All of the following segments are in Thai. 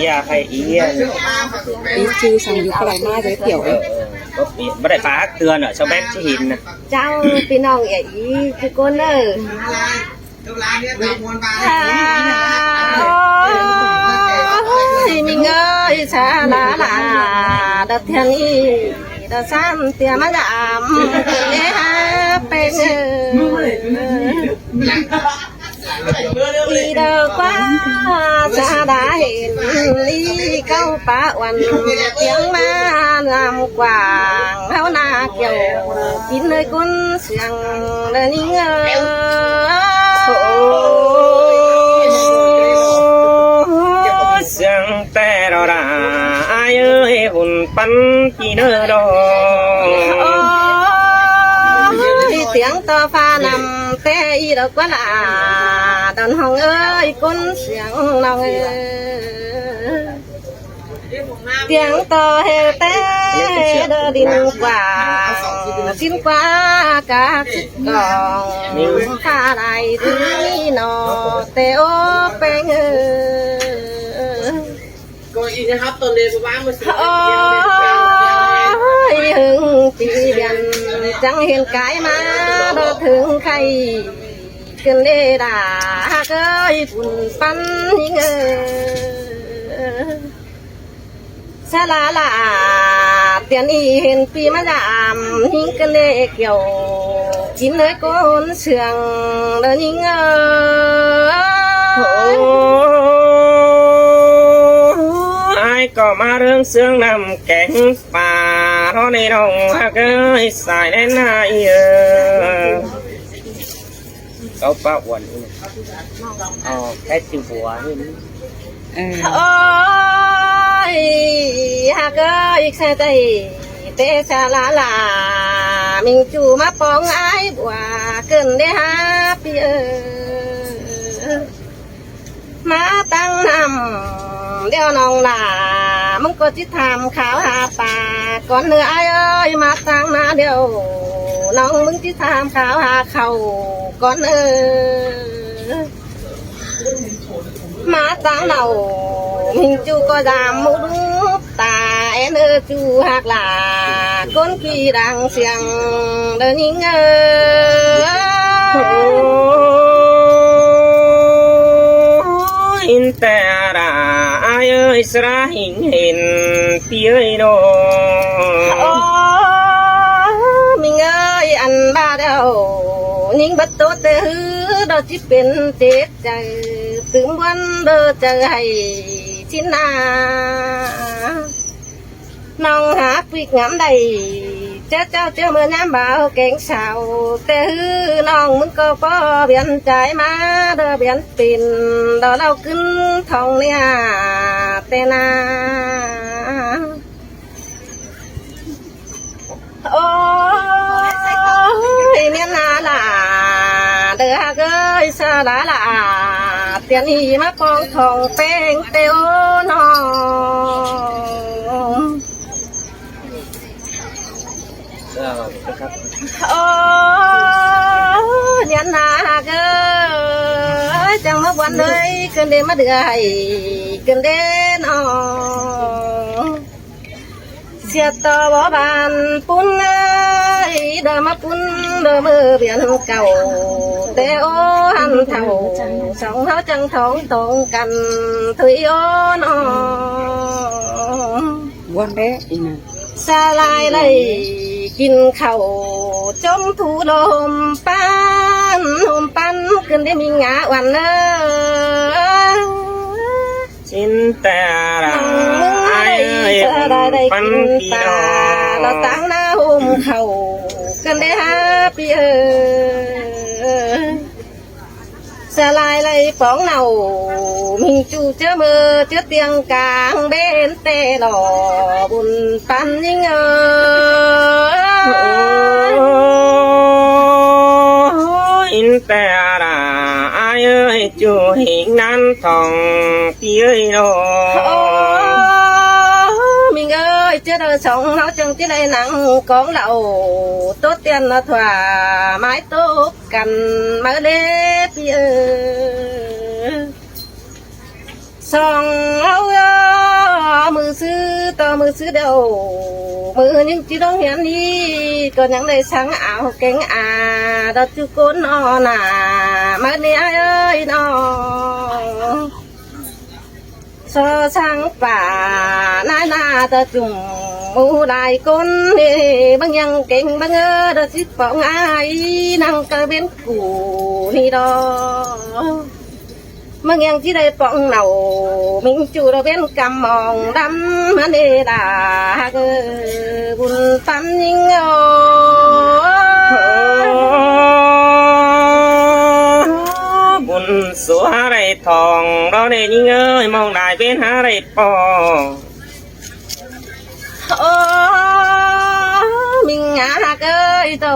hay ý ý chi sang dục cái ma giới thiệu ấy có bị bắt đại phá tường ở sau bếp chứ hình nè cháu phi nong vậy cái con ơi mình ơi xa là đất thiên đất san tiền mà giảm bên đi đâu quá xa đã hiện đi câu phá oan tiếng ma làm quảng háo na kiểu chín nơi con sàng đời những sàng te đó là ai ơi hồn bắn chỉ nơi đó tiếng to pha nằm te y đâu quá là đàn hồng ơi con sàng lòng tiếng to hề té đơ đi quả xin qua cả còn pha lại thứ nó té ô beng ôi hưng chỉ biển chẳng hiện cái mà đơ thương khay cần đê đà ơi phun pan ngơ xa là tiền y hiện pi mà giảm những cái lệ kiểu chín nơi con sườn đỡ những ai có mà rương xương nằm cánh bà nó này đồng cái xài đến ai có bao quần cái tiêu của ôi hạc ơi xe tay tê xa là mình chủ mà bóng ai bùa cần để happy má tăng nằm đeo nòng là mong có chỉ tham khảo hạ bà còn nữa ai ơi má tăng na đeo nòng mong chỉ tham khảo hạ khẩu con má tăng đầu mình chú có giảm mũ đúc ta em ơi chú hạc là con khi đang xiềng đời nhìn in ta ra ai ơi ra hình hình tiếng đó mình ơi ăn ba đâu nhưng bất tốt thế hư đó chỉ bên tết trời tướng quan đơ trời hay xin na nong hát việc ngắm đầy cháu mưa nhám bảo kén sao thế hư nong muốn có biển trái má đơ biển pin đó đâu cứng thòng nè tên na ôi miền là đỡ ơi xa đã là tiền y mà con thòng phèn tiêu nó ôi miền là ơi chẳng mất quan đời cơn đêm mất được hay cơn đêm nó xe to bỏ bàn pun ơi đờ mà pun đờ mơ biển cầu té ô hành thầu sóng tháo chân thốn tồn cành thủy ô nó quan bé xa lại đâyกิน khẩu trong thu hôm pan cần để mình ngã oan xin ta ra ai ơi bắn ta nó tăng na hôm khẩu cần để happy xa lại phóng nào mình chú chớ mơ chớ tiếng càng bên tê lò buồn pan nhưng in ta ra ai ơi chú hình nan thòng tiếng đó mình ơi chưa đời sống nó chẳng chỉ đây nắng con lậu tốt tiền là thỏa mái tốt cần mới đế xong ơi มือซื้อเดียวมือยังจีต้องเห็นนี่ก็ยังได้สั่งเอาเก่งดอกจุกนนอน่ะมาเนี่ยเอ้ยน้องซอช่างป่านาตะจุ่มมูได้คนนี่บางยังเก่งบางดอกจิปองไอ้นั่งกระเบนกูนี่ดอบางยังที่ได้ปองเนามิงจูเราเป็นกำมองดำมันเดดาเกบุญปันยิงบุญสัวไรทองเราได้ยิงเอ้ยมองได้เป็นหาไรปอมิงเอ้ยโต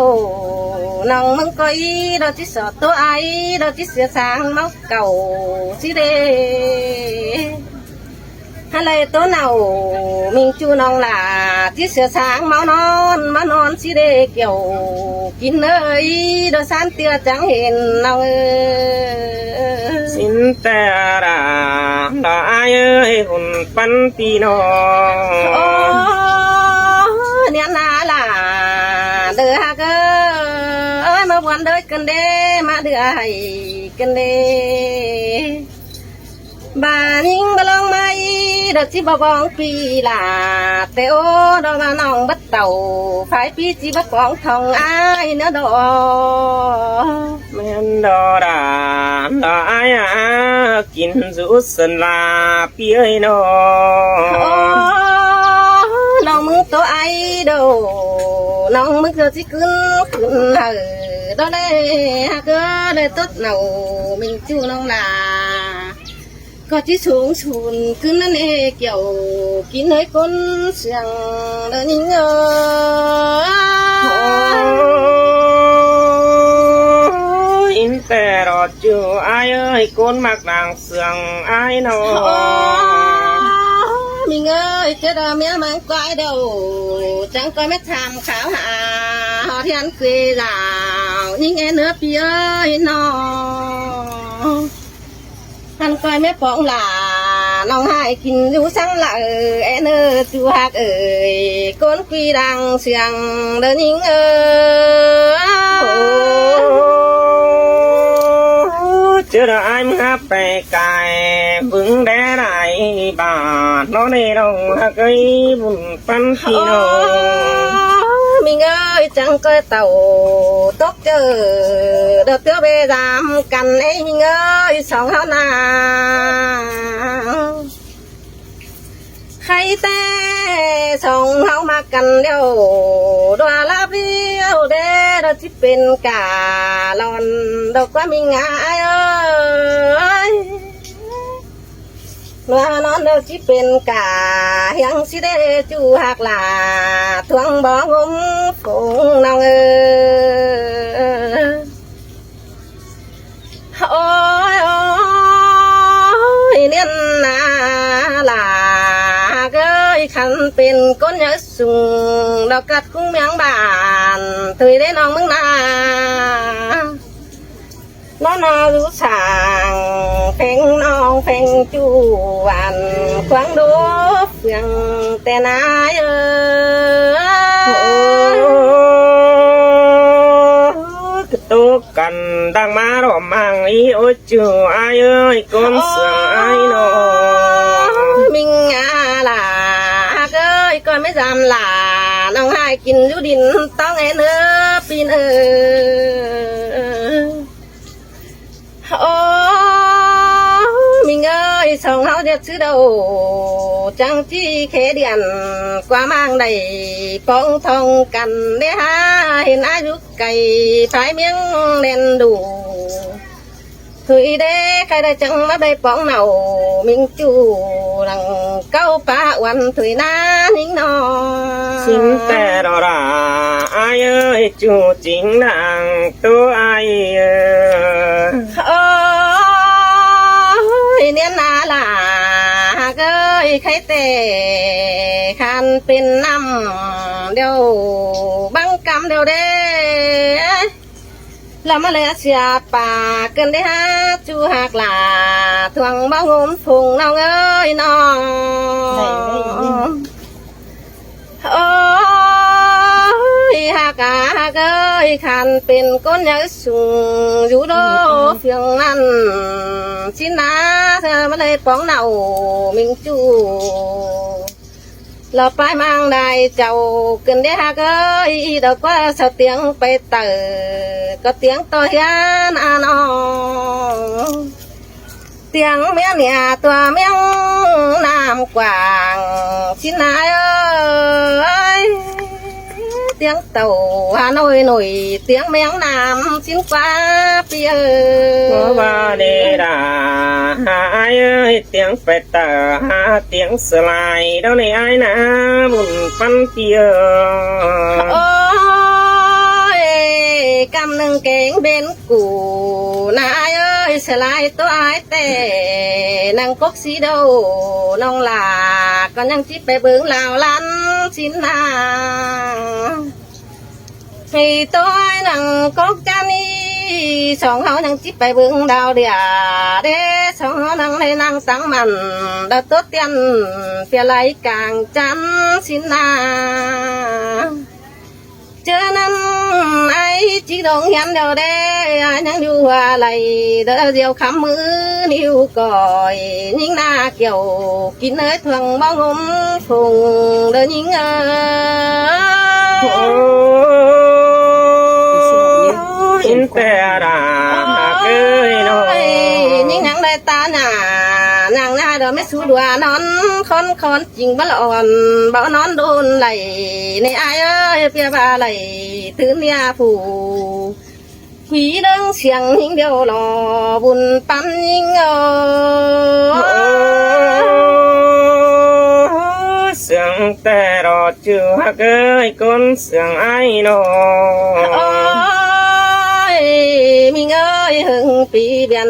น้องมึงก็อีเราที่สอดตัวไอเราที่เสียสางเมาเก่าสิเดอะไรตัวเน่ามิงจูน้องหล่าที่เสียสางเมานอนสิเดเกี่ยวกินเอ้ยโดยสารเตี้ยจังเห็นน้องสินแต่ราดาเอ้ยหุ่นปันปีน้องเนี่ยนาล่ะเดือเกยมาวันเดือกันเดมาเดือให้กันเดบ้านยิงบลองไม่ดอกที่บองปีลาแต่โอ้ดอกน้องบัดเต่าไฟปีจีบกองทองอ้ายเนื้อดอแม่นดออายกินสุดสันลาปีเอ้ยน้องน้องมึงตัวไอโดน้องมึงจะที่ขึ้นดอเลยเกอเลยตุ๊ดเนามิงจูน้องลาก็ที่สูงสุดขึ้นนั่นเองเกี่ยวกินให้คนเสียงเดินยิงอินแต่รอจูอายเอ้ยคนมักนางเสียงอายน้องมิงเอ้ยเจ้าเมียมันก้อยเดียวจังก้อยไม่ทำขาวหาที่อันเกลียดยิงเอ็นเนื้อปีเอ้ยน้องท่านก้อยไม่ปองหล่าน้องให้กินอยู่สังละเอ็นจูหักก้นกีดังเสียงเดินยิงเจอได้มึงไปไกลบึงแดดไหนบ้านน้องในน้องฮักไอ้บุญปันพี่น้องมิงเอ้ยจังก้อยเต่าตกเจอเดือดเตี้ยเบดามกันไอ้มิงเอ้ยสองเฮานาใครแต่สองเฮามากันเดียวดวลาเบี้ยวเด้อที่เป็นกาลอนดอกว่ามิงเอ้ยเมื่อนอนเดียวที่เป็นกายังสิได้จูหักหลาทวงบ่งมฝงน้องโอ้ยเนียนนาหลาเกยขันเป็นก้นยาสูงดอกกัดคุ้งเมียงบานถุยได้น้องมึงนาน้องนารู้ช่างเพลงน้องเพลงจูวันควังดูเพียงแต่นายตุกันดังมาร่วมมังอีโอจูอายเอ้ยคนเสืออายน้องมิงล่ะเกยก็ไม่จำล่ะน้องให้กินอยู่ดินต้องเอ็นปีนโอ้มิงเอ้ยสองเฮาเด็ดซื้อเดาจังที่เคเดียนกว่ามั่งได้ปองทองกันได้หาเห็นอายุไก่ไฟเมียงเล่นดูถุยเด้ใครได้จังมาได้ปองเนามิงจูหลังเก้าป้าวันถุยน้านิ่งนอสินแต่รอราอายเอ้ยจูจริงดังตัวอายเนียนนาล่ะเกยใครแต่คันเป็นน้ำเดียวบังกำเดียวเด้แล้วมาเลยเสียป่าเกินได้ฮะจูหักหลาทวงบ้างมพุงน้องเอ้ยน้อง ยขันเป็นก้นยาสูงอยู่โดเพียงนั้นชินาเธอไม่ได้ป้องเนามิงจูเราไปmang đài chầu cần để hát ơi đâu có sao tiếng bay tờ có tiếng tôi hiền an tiếng mẹ nhà tua mẹ nam quảng xin ai ơi tiếng tàu Hà Nội nổi tiếng mẹ nam xin qua phía có ba đề đà ai ơi tiếng phải tờ tiếng sờ lại đâu này ai nà buồn phân kia ôi cầm nâng kén bên cũ nai ơi sờ lại tôi ai tè năng cốc xí đâu nông là còn nhang chip bé bướng lào lăn xin nàng thì tôi năng cốc can đi song hậu năng chip bé bướng đào đìa đê song hậu năng lên năng sáng mặn đã tốt tiền phía lấy càng chắn xin nàng cho nên ai chỉ đồng hiến đều đê những du hòa lại đỡ diều khám mứ níu còi những na kiểu kín nơi thường bao hôm phùng đỡ những in tè đà cười nói những nắng đây ta nà nàng na đó mới xu đùa nón con chỉnh bắt lọn bảo nón đôn lại này ai ơi phía ba lại thứ nia phủ quý đấng xiềng những điều lò buồn pan những sương tè đỏ chưa cười con sương ai nó mình ơi hưng phí biển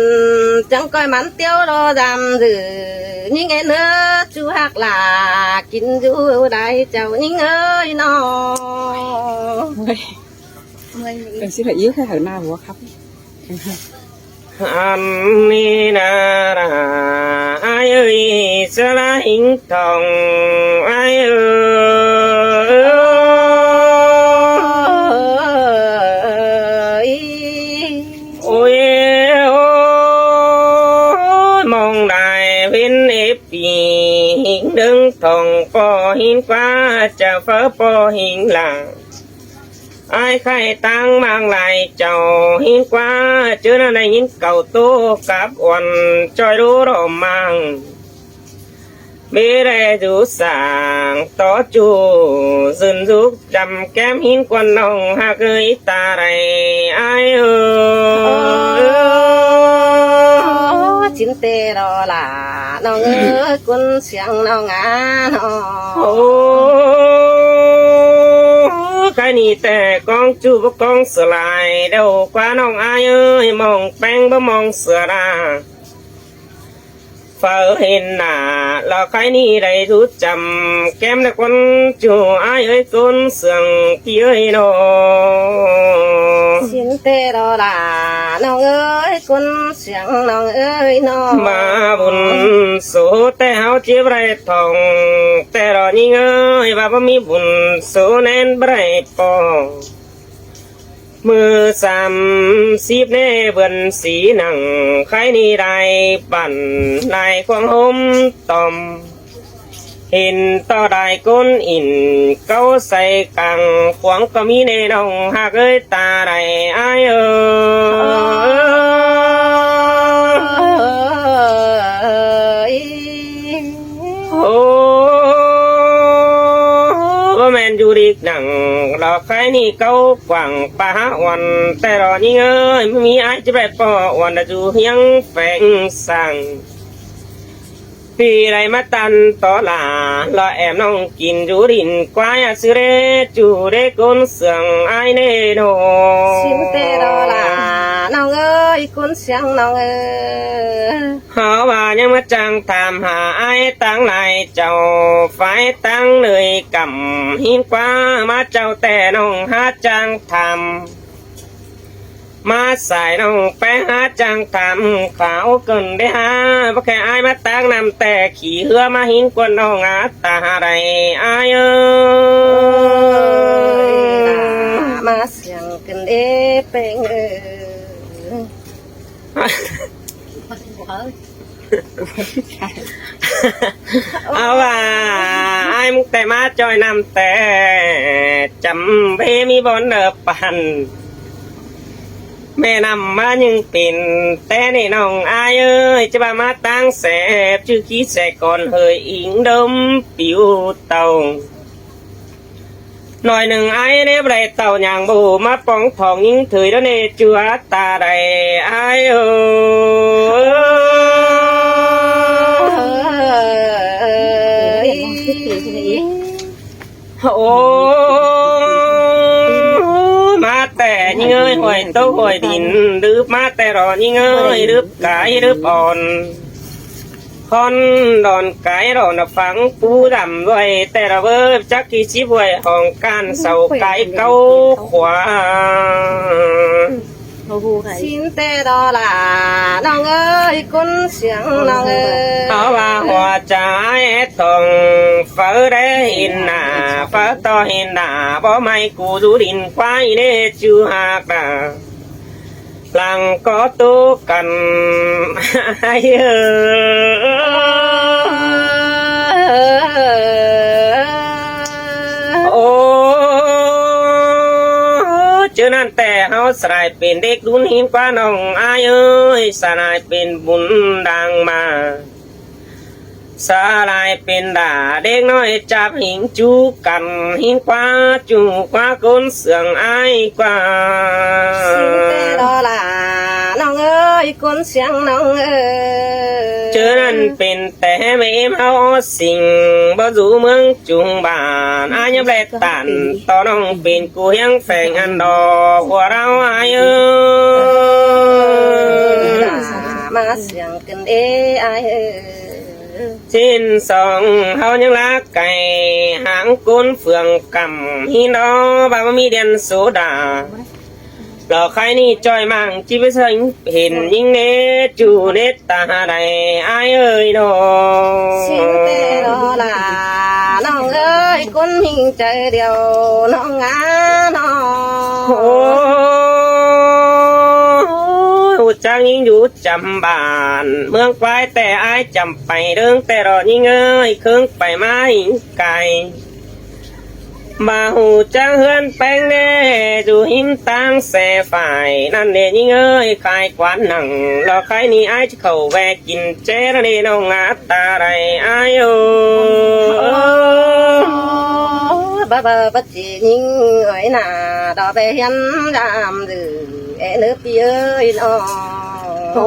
chẳng coi mắn tiêu đo giảm dữ những cái nữa chú hạc là kín du đại chào những ơi nó Cần xin phải yếu khai thở nào của khắp anh đi na ra ai ơi sẽ là hình thòng ai ơi ôi ôi mong đại viên ép hình đứng thòng po hình qua chào phở po hình làng ai khai tăng mang lại chào hiến qua chứ nó này những cầu tô cáp quần trôi đố đồ mang bê rè rú sàng tó chu dừng giúp chăm kém hiến quân nông hạ cưới ta đây ai ơi chín tê đó là nó ngỡ quân xiang nó ngã nó cái ni tè con chú với con sửa lại đâu qua nông ai ơi mong beng bơ mong sửa ra phở hình là cái ni đầy rút chầm kem là con chú ai ơi con sườn kia ơi nó xin tê đó là nông ơi con sườn nông ơi nó mà buồn số tê hao chia bày thòng tê đó nhinh ơi và bấm mi buồn số nên bày po mưa xăm xíp nê vườn xí nặng khai ni đài bản lại quang hôm tòm hình to đài côn in câu say càng quang có mi nê đồng hạ ơi ta đài ai men du đi nặng lò cái ni câu quảng pa hoànแต่รอนี่เอ้ยไม่มีไอ้จะแบบปอวันจะดูยังแฝงสั่งปีไรมาตันต่อหลาลอแอมน้องกินจูดินกวายสิเรจูเรก้นเสียงไอ้เนโนชิมเตดอลาน้องเอ้ยก้นเสียงน้องเอ้ยหาว่ายังมาจังตามหาไอ้ตั้งไหลเจ้าไฟตั้งเลยกำหินกว่ามาเจ้าแต่น้องหาจังทำมาใส่น้องแป้งหาจังทำขาวเกินได้หาเพราะแค่ไอ้มาตั้งนำแต่ขี่เหือมาหินกวนน้องอาตาอะไรไอ้เอ้ยมาเสียงกัน เอเป็นเอาว่าไอ้มุกแต่มาจอยนำแต่จำเพมีบอลเดอปันแม่นำมายังเป็นแต่นี่น้องอายเอ้ยจะมาตั้งแสบชื่อขี้แสก่อนเฮยอิงดมปิวเต่าหน่อยหนึ่งไอ้เนี่ยไรเต่าอย่างบูมาป้องทองยิงถือแล้วเนี่ยจัวตาใดไอ้เอ้โอ้มาแต่ยิงเอ้ยหอยโตหอยดินดืบมาแต่รอยิงเอ้ยดืบกายดืบอ่อนคอนดอนกายรอนฝังปูดำไว้แต่ระเบิดจักกี่ชิบไว้ห้องการเสากายเก้าขวาสินแต่ดอลาน้องเอ้ยคนเสียงน้องเอ้ยเอาว่าหัวใจทองฟ้าได้เห็นหน้าฟ้าต่อเห็นหน้าบ่ไม่กูดูดินควายเด้จูหากาหลังก็ตุกันไอ้เอโอ้เจอนั่นแต่เฮาสลายเป็นเด็กดุนหินกว่าน้องอายเอ้ยสลายเป็นบุญดังมาสลายเป็นด่าเด็กน้อยจับหิงจูกันหินกว่าจูกว่าคนเสื่องอายกว่าสิงแต่ดอลาน้องเอ้ยคนเสียงน้องเอ้ยเจอนั่นเป็นแต่ไม่เมาสิ่งบ่อยู่เมืองจุงบานอายแปลตันต่อน้องเป็นกูยังแฝงอันดอหัวเราอายเอ้ยมาเสียงกันอายเอ้ยสิ้นสองเฮายังรักไก่หางกุนเฟืองกำฮินดอบามีเดียนโซดาหลอกใครนี่จอยมั่งจีบเสงเห็นยิ่งเนจูเนตตาใดอายเอ้ยดอสิงแต่ดอลาน้องเอ้ยคนหิงใจเดียวน้องงาน้องโอ้จังยิ่งอยู่จำบานเมืองควายแต่อายจำไปเรื่องแต่รอยิ่งเอ้ยเครื่องไปมาหิงไก่มาหูจังเฮือนแป้งเน่ดูหิมตั้งแสฝ่ายนั่นเน่ยิ่งเอ้ยคายกวานหนังรอใครนี่อายจะเข้าแวกกินเจระเนน้องอาตาไรอายโอบจียิ่งเอ้ยน่าดอกไปเห็นดำดื้อเนื้อปีเอ้ยน้องโอ้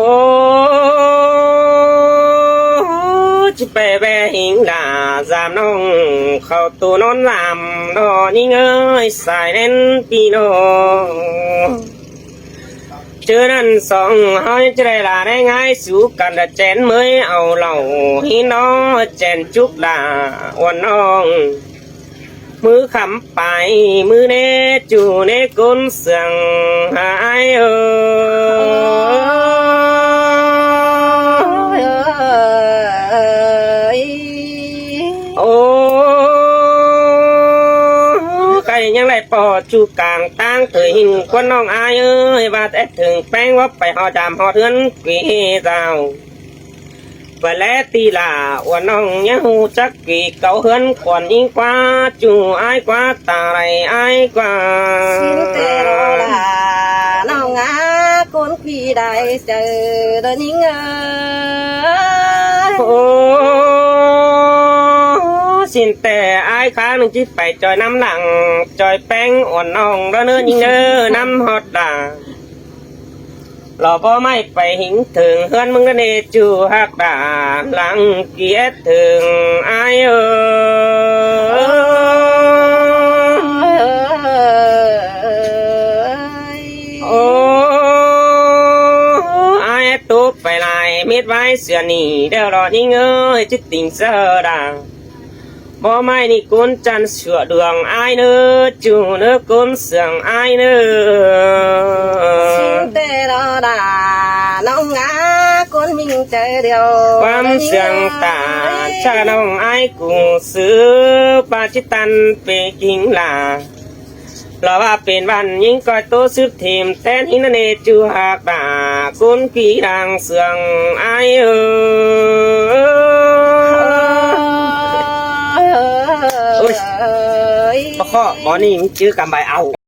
จะไปแบหิงด่าจามน้องเข้าตัวนอนลำดอยิ่งเอ้ยสายเล่นปีน้องเจอนั่นสองเฮาจะได้ลาได้ง่ายสู้กันแต่แจนเมื่อเอาเหล่าหินน้อแจนจุกด่าวันน้องมือขำไปมือเนจูเนกุนเสียงหายโอ้ใครยังไรปอจูกลางตั้งเถยหินคนน้องอายเอ้ยว่าแต่ถึงแป้งว่าไปหอดามหอเทือนกีเจ้าไปแล้วตีลาว่าน้องยังหูจักกี่เก่าเฮือนขวัญยิ่งกว่าจูอายกว่าตาไรอายกว่าสิงแต่รอลาน้องอาคนพี่ได้เจอเดินยิ่งโอ้สินแต่อายค้าหนึ่งจิตไปจอยน้ำหลังจอยแป้งอ่อนน้องแล้วเนื้อยิ่งน้ำฮอดด่าหล่อพ่อไม่ไปหิงถึงเฮือนมึงนั่นเอจูหักด่าหลังเกียรถึงอายโอ้อายตุ๊บไปลายเม็ดไว้เสือหนีเดี๋ยวรอยิ่งเอ้ยจิตติงเสดาบ่ไม่นี่กุนจันเสือดวงอายเนื้อจูเนื้อกุนเสียงอายเนื้อสิงแต่รอดาน้องอาคนมิ่งใจเดียวความเสียงตาชาน้องอายกูซื้อปาจิตันเปกิงลา เราว่าเป็นวันยิงก้อยโตสืบทีมแทนหินเนจูหากตากุนกีดังเสืองไอโอ้ยปะข้อหมอนี่มันจื้อกำใบเอา